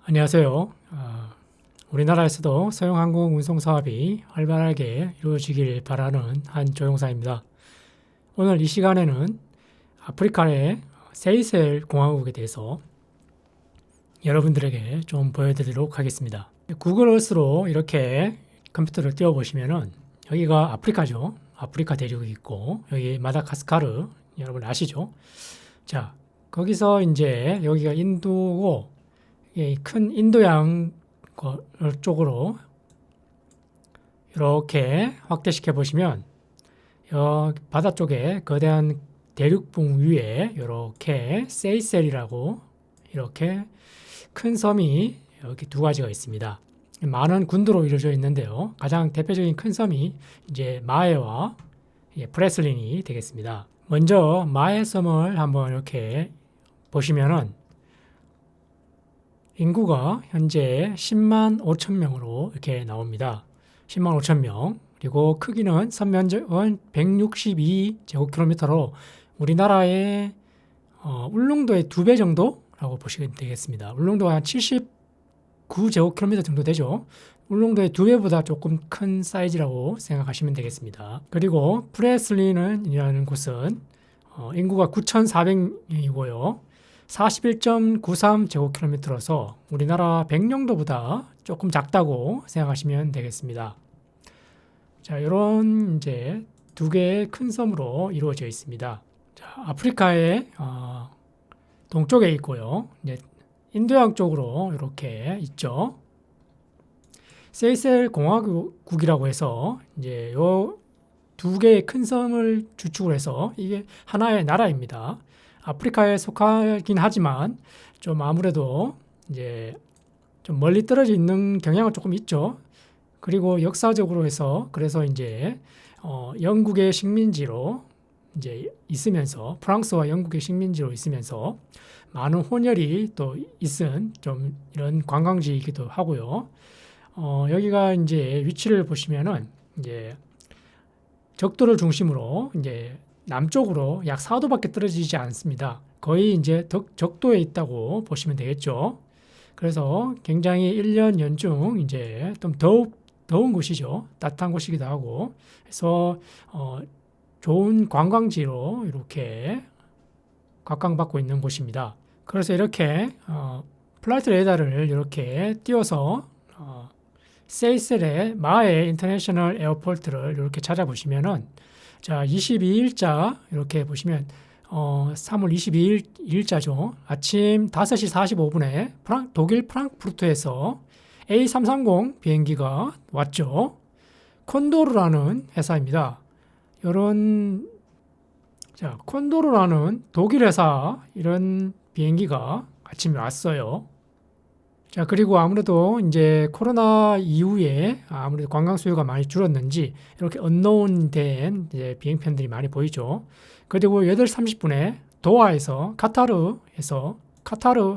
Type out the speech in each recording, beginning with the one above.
안녕하세요. 우리나라에서도 소형항공 운송 사업이 활발하게 이루어지길 바라는 한조용사입니다. 오늘 이 시간에는 아프리카의 세이셀 공화국에 대해서 여러분들에게 좀 보여드리도록 하겠습니다. 구글 어스로 이렇게 컴퓨터를 띄워보시면은 여기가 아프리카죠. 아프리카 대륙이 있고 여기 마다가스카르 여러분 아시죠? 자, 거기서 이제 여기가 인도고 큰 인도양 쪽으로 이렇게 확대시켜 보시면 바다 쪽에 거대한 대륙봉 위에 이렇게 세이셀이라고 이렇게 큰 섬이 이렇게 두 가지가 있습니다. 많은 군도로 이루어져 있는데요. 가장 대표적인 큰 섬이 이제 마에와 프레슬린이 되겠습니다. 먼저 마에 섬을 한번 이렇게 보시면은 인구가 현재 10만 5천 명으로 이렇게 나옵니다. 10만 5천 명. 그리고 크기는 섬 면적은 162제곱킬로미터로 우리나라의 울릉도의 2배 정도라고 보시면 되겠습니다. 울릉도가 한 79제곱킬로미터 정도 되죠. 울릉도의 2배보다 조금 큰 사이즈라고 생각하시면 되겠습니다. 그리고 프레슬리는이라는 곳은 인구가 9,400명이고요. 41.93제곱킬로미터라서 우리나라 백령도보다 조금 작다고 생각하시면 되겠습니다. 자, 이런 이제 두 개의 큰 섬으로 이루어져 있습니다. 자, 아프리카의 동쪽에 있고요. 이제 인도양 쪽으로 이렇게 있죠. 세이셀 공화국이라고 해서 이제 요 두 개의 큰 섬을 주축으로 해서 이게 하나의 나라입니다. 아프리카에 속하긴 하지만 좀 아무래도 이제 좀 멀리 떨어져 있는 경향은 조금 있죠. 그리고 역사적으로 해서 그래서 이제 영국의 식민지로 이제 있으면서 프랑스와 영국의 식민지로 있으면서 많은 혼혈이 또 있은 좀 이런 관광지이기도 하고요. 여기가 이제 위치를 보시면은 이제 적도를 중심으로 이제 남쪽으로 약 4도밖에 떨어지지 않습니다. 거의 이제 적도에 있다고 보시면 되겠죠. 그래서 굉장히 1년 연중 이제 좀 더운 곳이죠. 따뜻한 곳이기도 하고. 그래서 좋은 관광지로 이렇게 각광받고 있는 곳입니다. 그래서 이렇게 플라이트 레이더를 이렇게 띄워서 세이셀의 마에 인터내셔널 에어포트를 이렇게 찾아보시면은 자, 22일자 이렇게 보시면 3월 22일자죠. 아침 5시 45분에 독일 프랑크푸르트에서 A330 비행기가 왔죠. 콘도르라는 회사입니다. 콘도르라는 독일 회사 이런 비행기가 아침에 왔어요. 자, 그리고 아무래도 이제 코로나 이후에 아무래도 관광 수요가 많이 줄었는지 이렇게 언노운된 이제 비행편들이 많이 보이죠. 그리고 8시 30분에 도하에서 카타르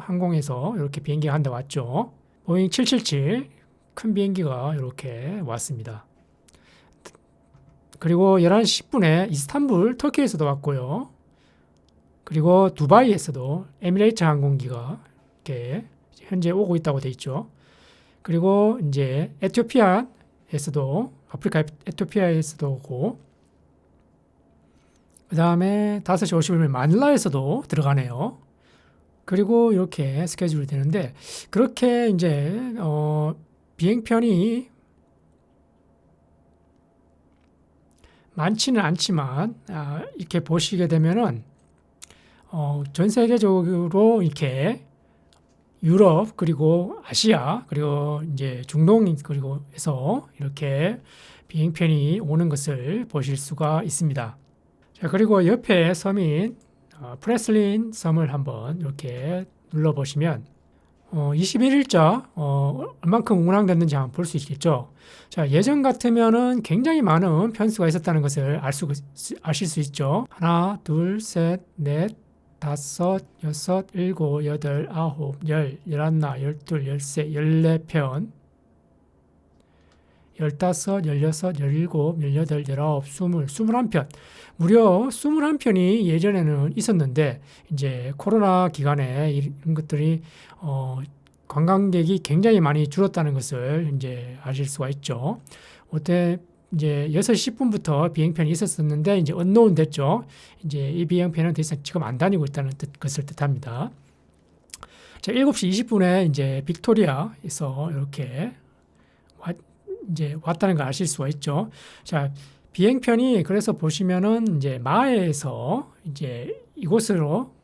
항공에서 이렇게 비행기가 한 대 왔죠. 보잉 777 큰 비행기가 이렇게 왔습니다. 그리고 11시 10분에 이스탄불 터키에서도 왔고요. 그리고 두바이에서도 에미레이트 항공기가 이렇게 현재 오고 있다고 돼 있죠. 그리고 이제 에티오피아에서도 아프리카 에티오피아에서도 오고 그 다음에 5시 50분에 마닐라에서도 들어가네요. 그리고 이렇게 스케줄이 되는데 그렇게 이제 비행편이 많지는 않지만 이렇게 보시게 되면은 전 세계적으로 이렇게 유럽 그리고 아시아 그리고 이제 중동 그리고 해서 이렇게 비행편이 오는 것을 보실 수가 있습니다. 자, 그리고 옆에 섬인 프레슬린 섬을 한번 이렇게 눌러 보시면 21일자 얼만큼 운항됐는지 한번 볼 수 있겠죠. 자, 예전 같으면은 굉장히 많은 편수가 있었다는 것을 아실 수 있죠. 하나, 둘, 셋, 넷, 다섯, 여섯, 일곱, 여덟, 아홉, 열, 열하나, 열둘, 열세, 14편, 15, 16, 17, 18, 19, 20, 21편. 무려 21편이 예전에는 있었는데 이제 코로나 기간에 이런 것들이 관광객이 굉장히 많이 줄었다는 것을 이제 아실 수가 있죠. 그때 이제 6시 10분부터 비행편이 있었었는데 이제 언노운 됐죠. 이제 이 비행편은 더 이상 지금 안 다니고 있다는 것을 뜻합니다. 자, 7시 20분에 이제 빅토리아에서 이렇게 이제 왔다는 걸 아실 수가 있죠. 자, 비행편이 그래서 보시면은 이제 마에에서 이제 이곳으로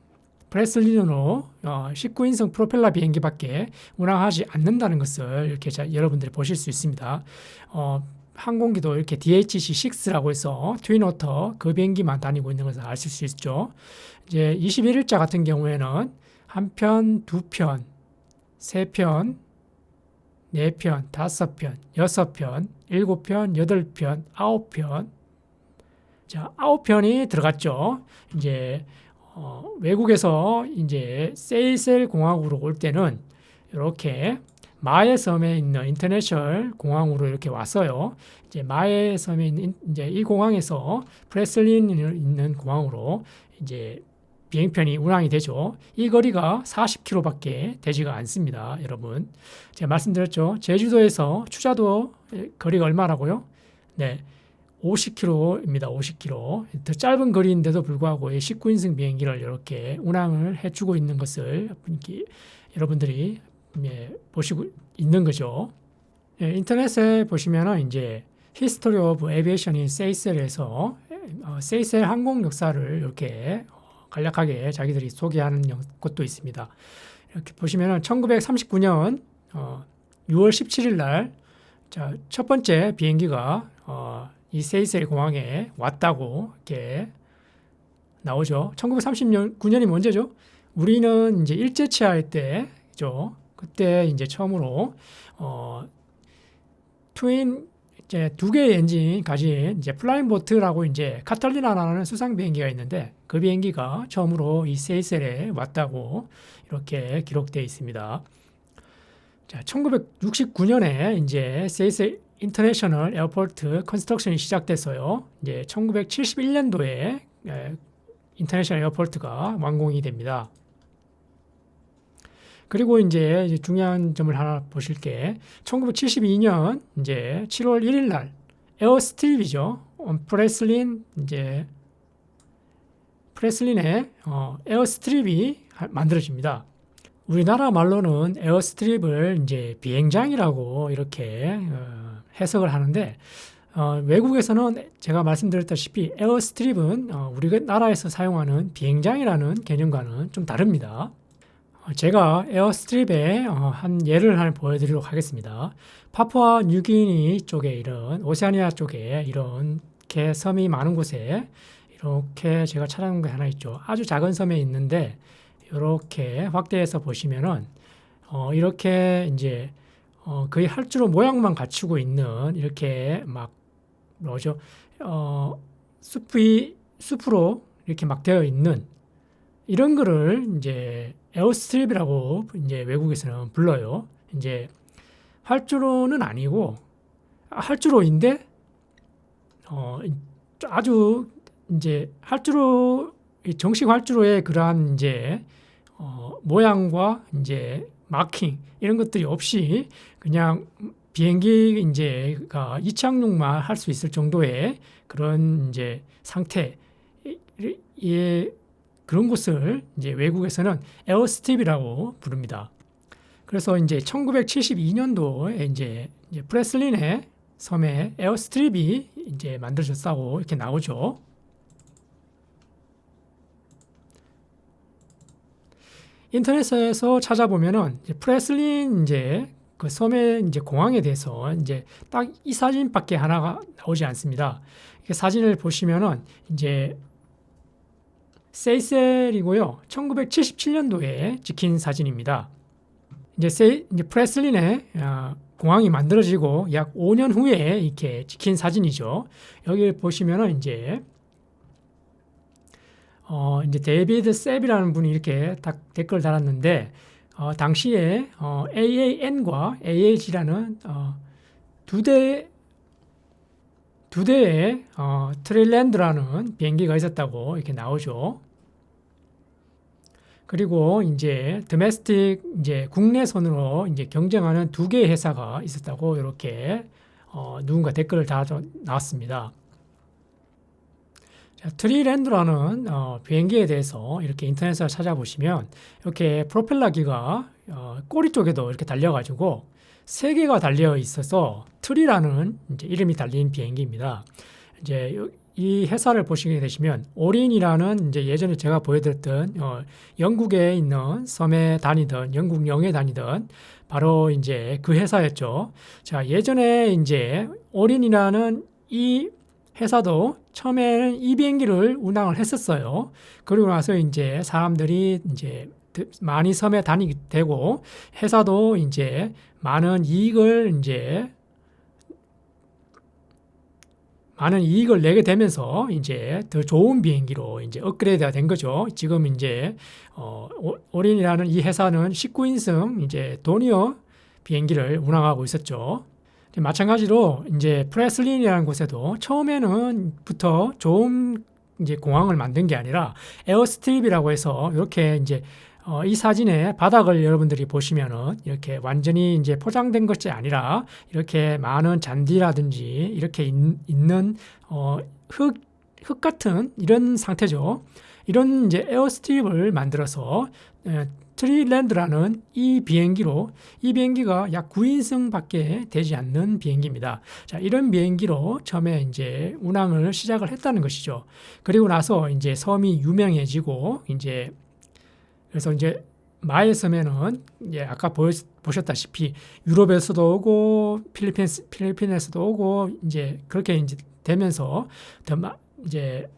브레슬린으로 19인승 프로펠러 비행기밖에 운항하지 않는다는 것을 이렇게 여러분들이 보실 수 있습니다. 항공기도 이렇게 DHC-6라고 해서 트윈오터 그 비행기만 다니고 있는 것을 아실 수 있죠. 이제 21일자 같은 경우에는 한 편, 두 편, 세 편, 네 편, 다섯 편, 여섯 편, 일곱 편, 여덟 편, 아홉 편. 자, 아홉 편이 들어갔죠. 이제 외국에서 이제 세이셀 공항으로 올 때는 이렇게 마에 섬에 있는 인터내셔널 공항으로 이렇게 왔어요. 이제 마에 섬에 있는 이제 이 공항에서 프레슬린 있는 공항으로 이제 비행편이 운항이 되죠. 이 거리가 40km밖에 되지가 않습니다, 여러분. 제가 말씀드렸죠. 제주도에서 추자도 거리가 얼마라고요? 네. 50km입니다. 50km. 더 짧은 거리인데도 불구하고 19인승 비행기를 이렇게 운항을 해주고 있는 것을 여러분들이 보시고 있는 거죠. 인터넷에 보시면은 이제 History of Aviation인 세이셀에서 세이셀 항공 역사를 이렇게 간략하게 자기들이 소개하는 곳도 있습니다. 이렇게 보시면은 1939년 6월 17일 날 첫 번째 비행기가 이 세이셀 공항에 왔다고 이렇게 나오죠. 1939년이 언제죠? 우리는 이제 일제치하할 때죠. 그때 이제 처음으로 트윈 이제 두 개의 엔진 가진 이제 플라잉 보트라고 이제 카탈리나라는 수상 비행기가 있는데 그 비행기가 처음으로 이 세이셀에 왔다고 이렇게 기록되어 있습니다. 자, 1969년에 이제 세이셀 인터내셔널 에어포트 컨스트럭션이 시작됐어요. 이제 1971년도에 인터내셔널 에어포트가 완공이 됩니다. 그리고 이제 중요한 점을 하나 보실 게 1972년 이제 7월 1일 날 에어스트립이죠. 프레슬린의 에어스트립이 만들어집니다. 우리나라 말로는 에어스트립을 이제 비행장이라고 이렇게 해석을 하는데 외국에서는 제가 말씀드렸다시피 에어스트립은 우리나라에서 사용하는 비행장이라는 개념과는 좀 다릅니다. 제가 에어스트립의 한 예를 하나 보여드리도록 하겠습니다. 파푸아 뉴기니 쪽에 이런 오세아니아 쪽에 이렇게 섬이 많은 곳에 이렇게 제가 찾아놓은 게 하나 있죠. 아주 작은 섬에 있는데 이렇게 확대해서 보시면은 이렇게 이제 거의 활주로 모양만 갖추고 있는 이렇게 막 뭐죠? 숲으로 이렇게 막 되어 있는 이런 거를 이제 에어스트립이라고 이제 외국에서는 불러요. 이제 활주로는 아니고 활주로인데 아주 이제 활주로 정식 활주로의 그러한 이제 모양과 이제 마킹 이런 것들이 없이 그냥 비행기 이제가 이착륙만 할 수 있을 정도의 그런 이제 상태의 그런 곳을 이제 외국에서는 에어스트립이라고 부릅니다. 그래서 이제 1972년도에 이제 프레슬린의 섬에 에어스트립이 이제 만들어졌다고 이렇게 나오죠. 인터넷에서 찾아보면은 이제 프레슬린 이제 그 섬의 이제 공항에 대해서 이제 딱 이 사진밖에 하나가 나오지 않습니다. 사진을 보시면은 이제 세이셀이고요. 1977년도에 찍힌 사진입니다. 이제 프레슬린의 공항이 만들어지고 약 5년 후에 이렇게 찍힌 사진이죠. 여기 보시면은 이제 데이비드 셉이라는 분이 이렇게 딱 댓글 달았는데 당시에 AAN과 AAG라는 두 대의 트레일랜드라는 비행기가 있었다고 이렇게 나오죠. 그리고 이제 도메스틱 이제 국내선으로 이제 경쟁하는 두 개의 회사가 있었다고 이렇게 누군가 댓글을 나왔습니다. 자, 트리랜드라는 비행기에 대해서 이렇게 인터넷을 찾아보시면 이렇게 프로펠러기가 꼬리 쪽에도 이렇게 달려가지고 세 개가 달려 있어서 트리라는 이제 이름이 달린 비행기입니다. 이제 이 회사를 보시게 되시면 오린이라는 이제 예전에 제가 보여드렸던 영국에 있는 섬에 다니던 영국 영에 다니던 바로 이제 그 회사였죠. 자, 예전에 이제 오린이라는 이 회사도 처음에는 이 비행기를 운항을 했었어요. 그리고 나서 이제 사람들이 이제 많이 섬에 다니게 되고 회사도 이제 많은 이익을 내게 되면서 이제 더 좋은 비행기로 이제 업그레이드가 된 거죠. 지금 이제 오린이라는 이 회사는 19인승 이제 도니어 비행기를 운항하고 있었죠. 마찬가지로 이제 프레슬린이라는 곳에도 처음에는부터 좋은 이제 공항을 만든 게 아니라 에어스트립이라고 해서 이렇게 이제 이 사진의 바닥을 여러분들이 보시면은 이렇게 완전히 이제 포장된 것이 아니라 이렇게 많은 잔디라든지 이렇게 있는 흙 같은 이런 상태죠. 이런 이제 에어스트립을 만들어서 트리랜드라는 이 비행기가 약 9인승밖에 되지 않는 비행기입니다. 자, 이런 비행기로 처음에 이제 운항을 시작을 했다는 것이죠. 그리고 나서 이제 섬이 유명해지고 그래서 이제 마의 섬에는 이제 아까 보셨다시피 유럽에서도 오고 필리핀에서도 오고 이제 그렇게 이제 되면서 이제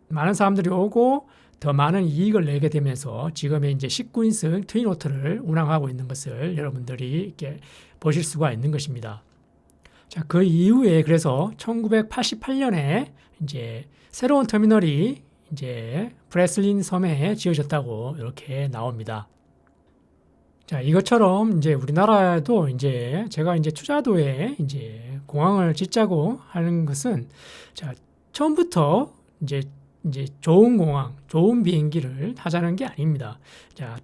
많은 사람들이 오고 더 많은 이익을 내게 되면서 지금의 이제 19인승 트윈오터를 운항하고 있는 것을 여러분들이 이렇게 보실 수가 있는 것입니다. 자, 그 이후에 그래서 1988년에 이제 새로운 터미널이 이제 프레슬린 섬에 지어졌다고 이렇게 나옵니다. 자, 이것처럼 이제 우리나라에도 이제 제가 이제 투자도에 이제 공항을 짓자고 하는 것은 자, 처음부터 이제 좋은 공항, 좋은 비행기를 하자는 게 아닙니다. 자,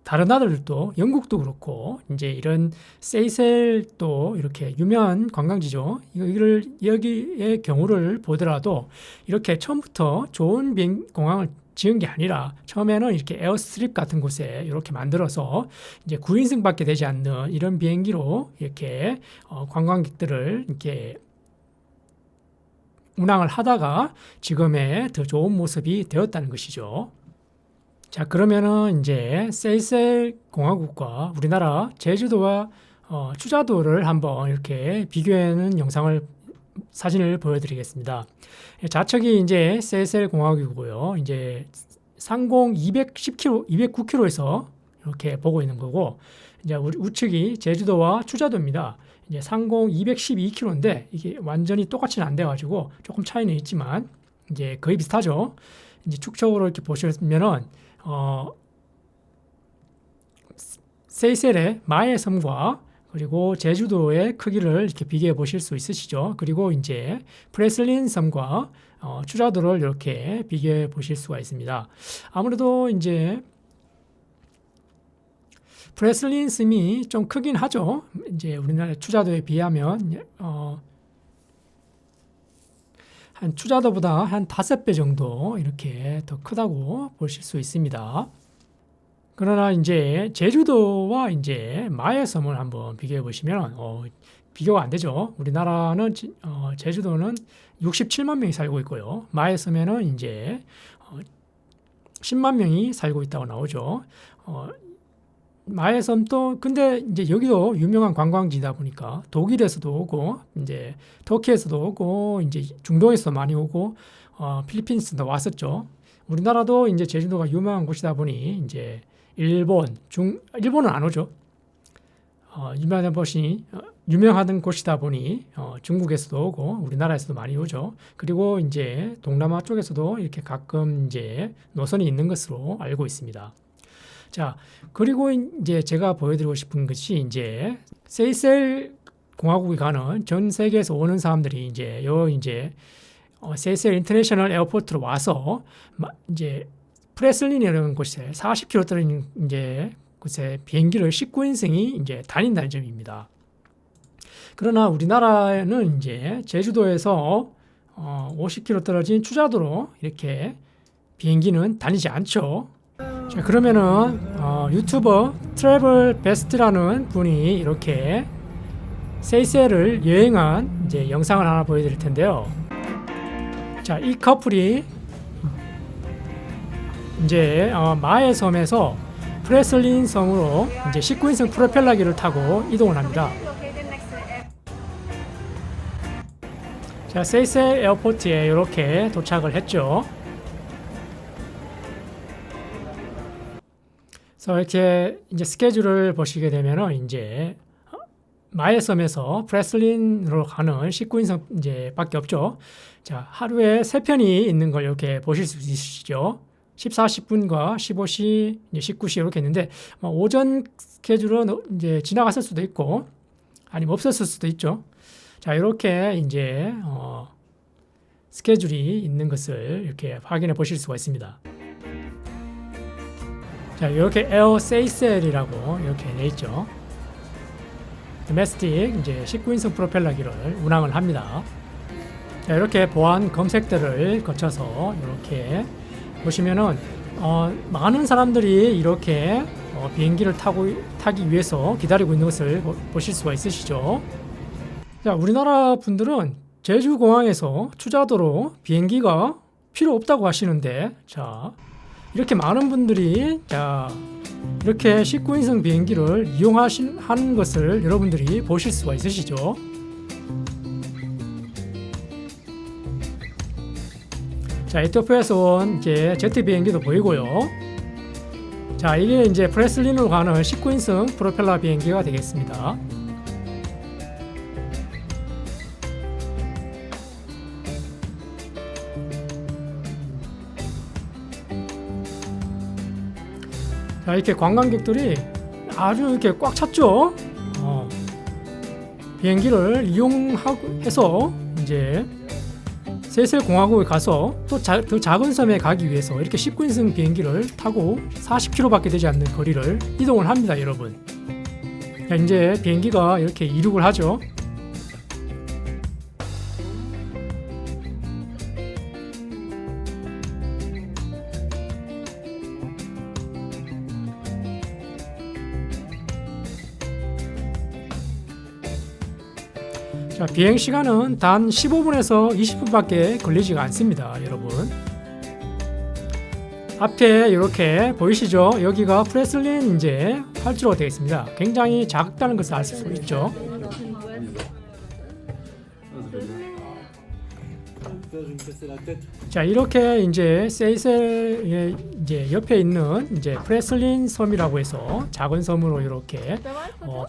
다른 나라들도 영국도 그렇고 이제 이런 세이셀도 이렇게 유명한 관광지죠. 이걸 여기의 경우를 보더라도 이렇게 처음부터 좋은 공항을 지은 게 아니라 처음에는 이렇게 에어스트립 같은 곳에 이렇게 만들어서 이제 9인승밖에 되지 않는 이런 비행기로 이렇게 관광객들을 이렇게 운항을 하다가 지금의 더 좋은 모습이 되었다는 것이죠. 자, 그러면은 이제 세이셀 공화국과 우리나라 제주도와 추자도를 한번 이렇게 비교하는 사진을 보여드리겠습니다. 좌측이 이제 세이셀 공화국이고요. 이제 상공 209km에서 이렇게 보고 있는 거고, 이제 우측이 제주도와 추자도입니다. 이제 상공 212km인데 이게 완전히 똑같이는 안 돼가지고 조금 차이는 있지만 이제 거의 비슷하죠. 이제 축척으로 이렇게 보시면은 세이셀의 마의 섬과 그리고 제주도의 크기를 이렇게 비교해 보실 수 있으시죠. 그리고 이제 프레슬린 섬과 추자도를 이렇게 비교해 보실 수가 있습니다. 아무래도 이제 프레슬린 섬이 좀 크긴 하죠. 이제 우리나라 추자도에 비하면 한 추자도보다 한 5배 정도 이렇게 더 크다고 보실 수 있습니다. 그러나 이제 제주도와 이제 마의 섬을 한번 비교해 보시면 비교가 안 되죠. 우리나라는 제주도는 67만 명이 살고 있고요. 마의 섬에는 이제 10만 명이 살고 있다고 나오죠. 마의 섬도 근데 이제 여기도 유명한 관광지다 보니까 독일에서도 오고 이제 터키에서도 오고 이제 중동에서도 많이 오고 필리핀에서도 왔었죠. 우리나라도 이제 제주도가 유명한 곳이다 보니 이제 일본은 안 오죠. 유명하던 곳이다 보니 중국에서도 오고 우리나라에서도 많이 오죠. 그리고 이제 동남아 쪽에서도 이렇게 가끔 이제 노선이 있는 것으로 알고 있습니다. 자, 그리고 이제 제가 보여드리고 싶은 것이 이제 세이셀 공화국에 가는 전 세계에서 오는 사람들이 이제 세이셀 인터내셔널 에어포트로 와서 이제 프레슬린이라는 곳에 40km 떨어진 이제 곳에 비행기를 19인승이 이제 다닌다는 점입니다. 그러나 우리나라는 이제 제주도에서 50km 떨어진 추자도로 이렇게 비행기는 다니지 않죠. 자, 그러면은 유튜버 트래블 베스트라는 분이 이렇게 세이셀을 여행한 이제 영상을 하나 보여드릴 텐데요. 자, 이 커플이 이제 마에 섬에서 프레슬린 섬으로 이제 19인승 프로펠러기를 타고 이동을 합니다. 자, 세이셀 에어포트에 이렇게 도착을 했죠. 그래서 이렇게 이제 스케줄을 보시게 되면은 이제 마의 섬에서 프레슬린으로 가는 19인승 이제 밖에 없죠. 자, 하루에 3편이 있는 걸 이렇게 보실 수 있으시죠. 14시 10분과 15시, 이제 19시 이렇게 있는데 오전 스케줄은 이제 지나갔을 수도 있고 아니면 없었을 수도 있죠. 자, 이렇게 이제 스케줄이 있는 것을 이렇게 확인해 보실 수가 있습니다. 자, 이렇게 에어 세이셀이라고 이렇게 돼 있죠. 도메스틱 이제 19인승 프로펠러기를 운항을 합니다. 자, 이렇게 보안 검색들을 거쳐서 이렇게 보시면은 많은 사람들이 이렇게 비행기를 타기 위해서 기다리고 있는 것을 보실 수가 있으시죠. 자, 우리나라 분들은 제주공항에서 추자도로 비행기가 필요 없다고 하시는데, 자, 이렇게 많은 분들이 자 이렇게 19인승 비행기를 이용하는 것을 여러분들이 보실 수가 있으시죠. 자, 에티오피아에서 온 이제 제트 비행기도 보이고요. 자, 이게 이제 프레슬린으로 가는 19인승 프로펠러 비행기가 되겠습니다. 자, 이렇게 관광객들이 아주 이렇게 꽉 찼죠. 비행기를 이용해서 이제 세이셀 공화국에 가서 또 더 작은 섬에 가기 위해서 이렇게 19인승 비행기를 타고 40km밖에 되지 않는 거리를 이동을 합니다, 여러분. 자, 이제 비행기가 이렇게 이륙을 하죠. 자, 비행 시간은 단 15분에서 20분밖에 걸리지가 않습니다, 여러분. 앞에 이렇게 보이시죠? 여기가 프레슬린 이제 활주로가 되어 있습니다. 굉장히 작다는 것을 알 수 있죠. 자, 이렇게 이제 세이셀의 이제 옆에 있는 이제 프레슬린 섬이라고 해서 작은 섬으로 이렇게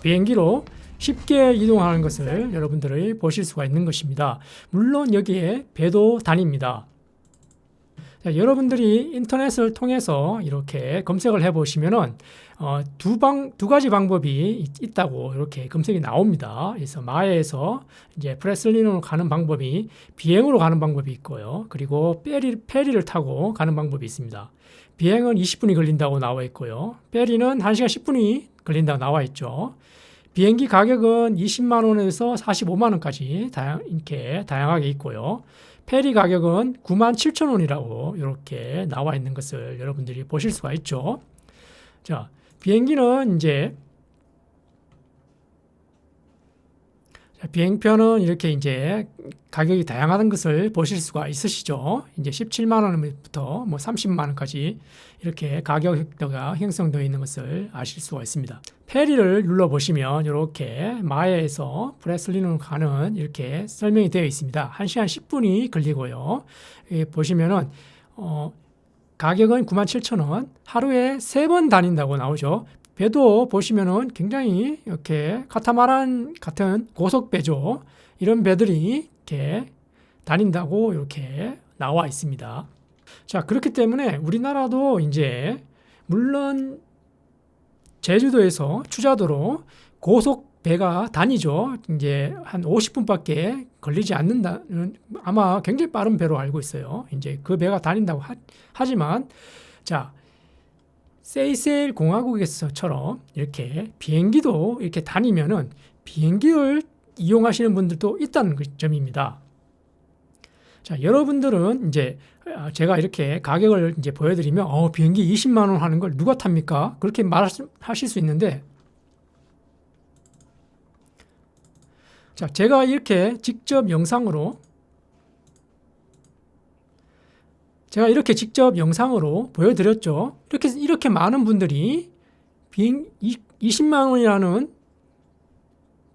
비행기로 쉽게 이동하는 것을 여러분들이 보실 수가 있는 것입니다. 물론 여기에 배도 다닙니다. 자, 여러분들이 인터넷을 통해서 이렇게 검색을 해보시면은 두 가지 방법이 있다고 이렇게 검색이 나옵니다. 그래서 마에에서 이제 프레슬린으로 가는 방법이 비행으로 가는 방법이 있고요. 그리고 페리를 타고 가는 방법이 있습니다. 비행은 20분이 걸린다고 나와 있고요. 페리는 1시간 10분이 걸린다고 나와 있죠. 비행기 가격은 20만 원에서 45만 원까지 이렇게 다양하게 있고요. 페리 가격은 9만 7천 원이라고 이렇게 나와 있는 것을 여러분들이 보실 수가 있죠. 자, 비행기는 이제 비행편은 이렇게 이제 가격이 다양한 것을 보실 수가 있으시죠. 이제 17만 원부터 뭐 30만 원까지 이렇게 가격대가 형성되어 있는 것을 아실 수가 있습니다. 페리를 눌러 보시면 이렇게 마에에서 프레슬린으로 가는 이렇게 설명이 되어 있습니다. 1시간 10분이 걸리고요. 보시면은 가격은 97,000원, 하루에 3번 다닌다고 나오죠. 배도 보시면은 굉장히 이렇게 카타마란 같은 고속배죠. 이런 배들이 이렇게 다닌다고 이렇게 나와 있습니다. 자, 그렇기 때문에 우리나라도 이제 물론 제주도에서 추자도로 고속 배가 다니죠. 이제 한 50분밖에 걸리지 않는다는 아마 굉장히 빠른 배로 알고 있어요. 이제 그 배가 다닌다고 하지만 자, 세이셀 공화국에서처럼 이렇게 비행기도 이렇게 다니면은 비행기를 이용하시는 분들도 있다는 그 점입니다. 자, 여러분들은 이제 제가 이렇게 가격을 이제 보여드리면 비행기 20만 원 하는 걸 누가 탑니까? 그렇게 말하실 수 있는데, 자, 제가 이렇게 직접 영상으로 보여드렸죠. 이렇게 많은 분들이 20만 원이라는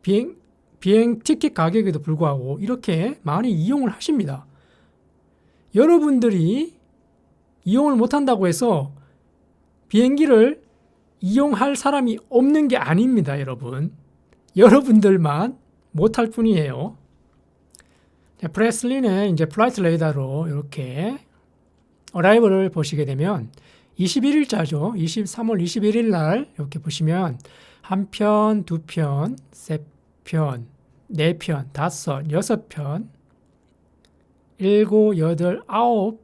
비행 티켓 가격에도 불구하고 이렇게 많이 이용을 하십니다. 여러분들이 이용을 못한다고 해서 비행기를 이용할 사람이 없는 게 아닙니다, 여러분. 여러분들만 못할 뿐이에요. 프레슬린의 이제 플라이트 레이더로 이렇게 어라이벌을 보시게 되면 21일자죠. 3월 21일 날 이렇게 보시면 한 편, 두 편, 세 편, 네 편, 다섯, 여섯 편, 일곱, 여덟, 아홉,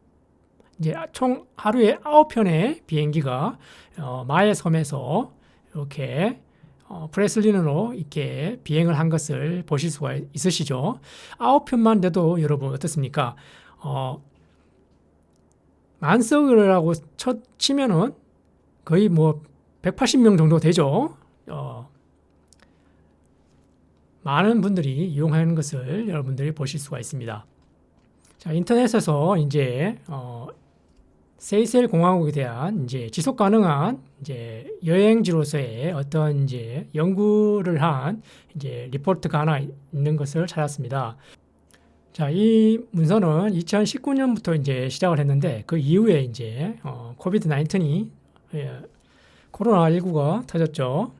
이제 총 하루에 9편의 비행기가 마의 섬에서 이렇게 프레슬린으로 이렇게 비행을 한 것을 보실 수가 있으시죠. 9편만 돼도 여러분 어떻습니까? 만석이라고 치면은 거의 뭐 180명 정도 되죠. 많은 분들이 이용하는 것을 여러분들이 보실 수가 있습니다. 자, 인터넷에서 이제 세이셀 공화국에 대한 이제 지속 가능한 이제 여행지로서의 어떤 이제 연구를 한 이제 리포트가 하나 있는 것을 찾았습니다. 자, 이 문서는 2019년부터 이제 시작을 했는데 그 이후에 이제 코비드-19이 코로나19가 터졌죠.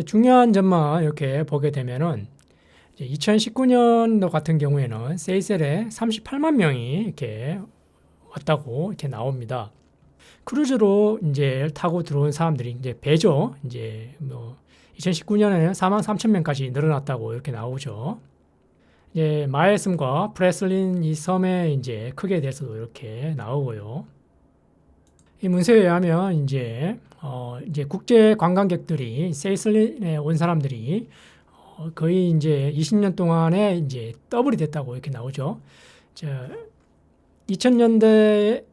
중요한 점만 이렇게 보게 되면은 2019년도 같은 경우에는 세이셀에 38만 명이 이렇게 왔다고 이렇게 나옵니다. 크루즈로 이제 타고 들어온 사람들이 이제 배죠. 이제 뭐 2019년에는 4만 3천 명까지 늘어났다고 이렇게 나오죠. 이제 마의 섬과 프레슬린 이 섬의 이제 크기에 대해서도 이렇게 나오고요. 이 문서에 의하면 이제 국제 관광객들이 세이슬린에 온 사람들이 거의 이제 20년 동안에 이제 더블이 됐다고 이렇게 나오죠. 2000년대에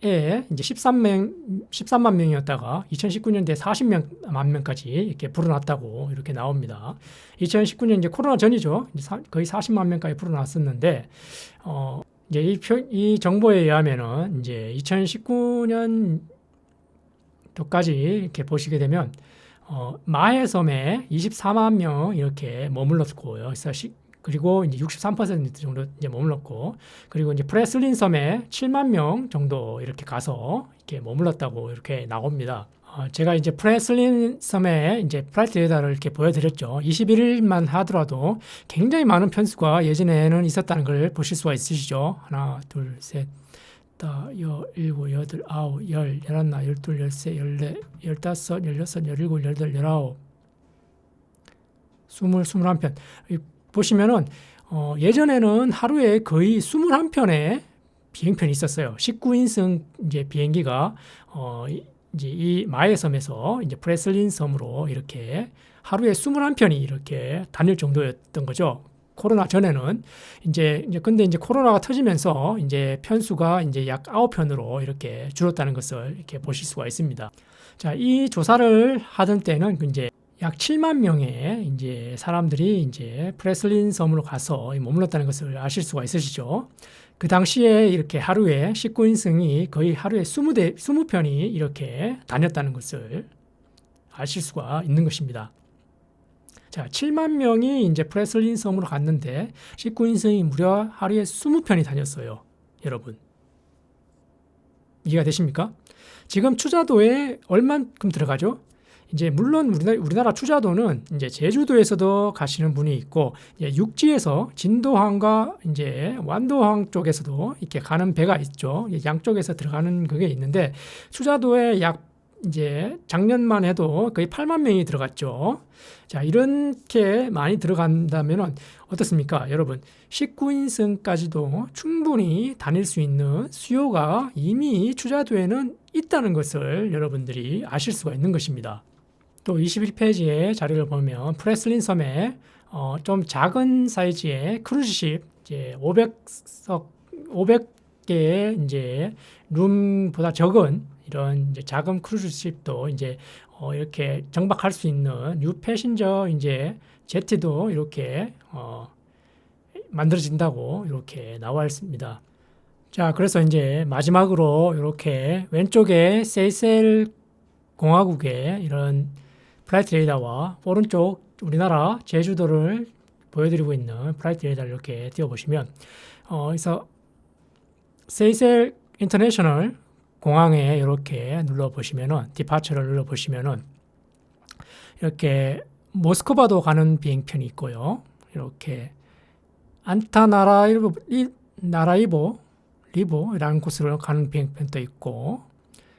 이제 13만 명이었다가 2019년도에 40만 명까지 이렇게 불어났다고 이렇게 나옵니다. 2019년 이제 코로나 전이죠. 거의 40만 명까지 불어났었는데, 이제 이 정보에 의하면은 이제 2019년도까지 이렇게 보시게 되면, 마해 섬에 24만 명 이렇게 머물렀고요. 그리고 이제 63% 정도 이제 머물렀고, 그리고 이제 프레슬린 섬에 7만 명 정도 이렇게 가서 이렇게 머물렀다고 이렇게 나옵니다. 제가 이제 프레슬린 섬에 이제 플라이트 레이더를 이렇게 보여드렸죠. 21일만 하더라도 굉장히 많은 편수가 예전에는 있었다는 걸 보실 수가 있으시죠. 하나, 둘, 셋, 일곱, 여덟, 아홉, 열, 열하나, 열둘, 열세, 열네, 열다섯, 열여섯, 열일곱, 열여덟, 열아홉, 21편. 보시면은 예전에는 하루에 거의 21편의 비행편이 있었어요. 19인승 이제 비행기가 이제 이 마의 섬에서 이제 프레슬린 섬으로 이렇게 하루에 21편이 이렇게 다닐 정도였던 거죠. 코로나 전에는 근데 이제 코로나가 터지면서 이제 편수가 이제 약 9편으로 이렇게 줄었다는 것을 이렇게 보실 수가 있습니다. 자, 이 조사를 하던 때는 이제 약 7만 명의 이제 사람들이 이제 프레슬린 섬으로 가서 머물렀다는 것을 아실 수가 있으시죠. 그 당시에 이렇게 하루에 19인승이 거의 하루에 20편이 이렇게 다녔다는 것을 아실 수가 있는 것입니다. 자, 7만 명이 이제 프레슬린 섬으로 갔는데 19인승이 무려 하루에 20편이 다녔어요. 여러분. 이해가 되십니까? 지금 투자도에 얼만큼 들어가죠? 이제 물론 우리나라 투자도는 이제 제주도에서도 가시는 분이 있고, 이제 육지에서 진도항과 이제 완도항 쪽에서도 이렇게 가는 배가 있죠. 양쪽에서 들어가는 그게 있는데 투자도에 약 이제 작년만 해도 거의 8만 명이 들어갔죠. 자, 이렇게 많이 들어간다면 어떻습니까? 여러분, 19인승까지도 충분히 다닐 수 있는 수요가 이미 투자도에는 있다는 것을 여러분들이 아실 수가 있는 것입니다. 또 21페이지의 자료를 보면 프레슬린 섬에 좀 작은 사이즈의 크루즈십 이제 500개의 이제 룸보다 적은 이런 이제 작은 크루즈십도 이제 이렇게 정박할 수 있는 뉴 패신저 이제 제트도 이렇게 만들어진다고 이렇게 나와 있습니다. 자, 그래서 이제 마지막으로 이렇게 왼쪽에 세이셀 공화국의 이런 플라이트 레이더와 오른쪽 우리나라 제주도를 보여드리고 있는 플라이트 레이더를 이렇게 띄워보시면 그래서 세이셀 인터내셔널 공항에 이렇게 눌러보시면은 디파처를 눌러보시면은 이렇게 모스크바도 가는 비행편이 있고요. 이렇게 리보라는 곳으로 가는 비행편도 있고,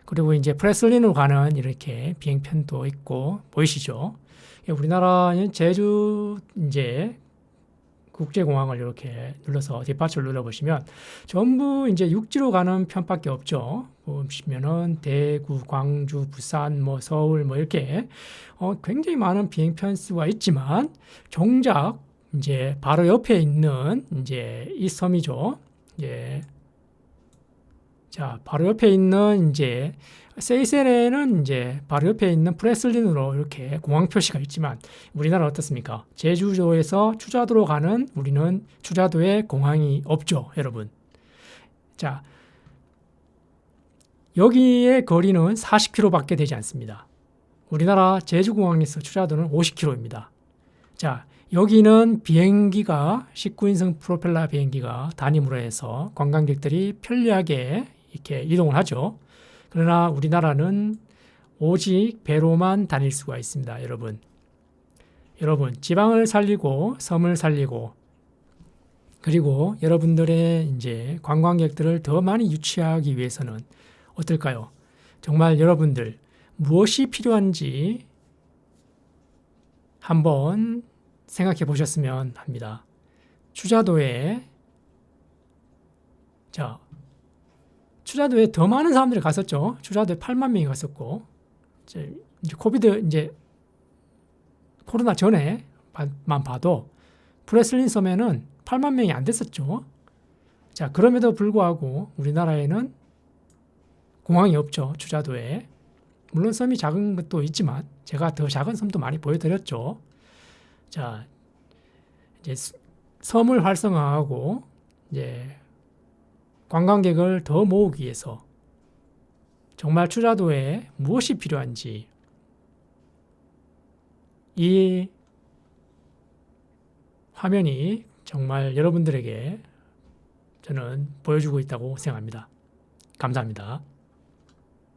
그리고 이제 프레슬린으로 가는 이렇게 비행편도 있고 보이시죠? 우리나라는 제주 이제 국제공항을 이렇게 눌러서 디파처를 눌러보시면 전부 이제 육지로 가는 편밖에 없죠. 보시면은 대구, 광주, 부산, 뭐 서울 뭐 이렇게 굉장히 많은 비행편 수가 있지만 정작 이제 바로 옆에 있는 이제 이 섬이죠. 예. 자, 바로 옆에 있는 이제 세이셀에는 이제 바로 옆에 있는 프레슬린으로 이렇게 공항 표시가 있지만 우리나라 어떻습니까? 제주도에서 추자도로 가는 우리는 추자도에 공항이 없죠, 여러분. 자, 여기의 거리는 40km밖에 되지 않습니다. 우리나라 제주공항에서 추자도는 50km입니다. 자, 여기는 비행기가 19인승 프로펠러 비행기가 단임으로 해서 관광객들이 편리하게 이렇게 이동을 하죠. 그러나 우리나라는 오직 배로만 다닐 수가 있습니다, 여러분. 여러분, 지방을 살리고 섬을 살리고 그리고 여러분들의 이제 관광객들을 더 많이 유치하기 위해서는 어떨까요? 정말 여러분들 무엇이 필요한지 한번 생각해 보셨으면 합니다. 추자도에 더 많은 사람들이 갔었죠. 추자도에 8만 명이 갔었고 이제 코로나 전에만 봐도 프레슬린 섬에는 8만 명이 안 됐었죠. 자, 그럼에도 불구하고 우리나라에는 공항이 없죠. 추자도에. 물론 섬이 작은 것도 있지만 제가 더 작은 섬도 많이 보여드렸죠. 자, 이제 섬을 활성화하고 이제 관광객을 더 모으기 위해서 정말 추자도에 무엇이 필요한지 이 화면이 정말 여러분들에게 저는 보여주고 있다고 생각합니다. 감사합니다.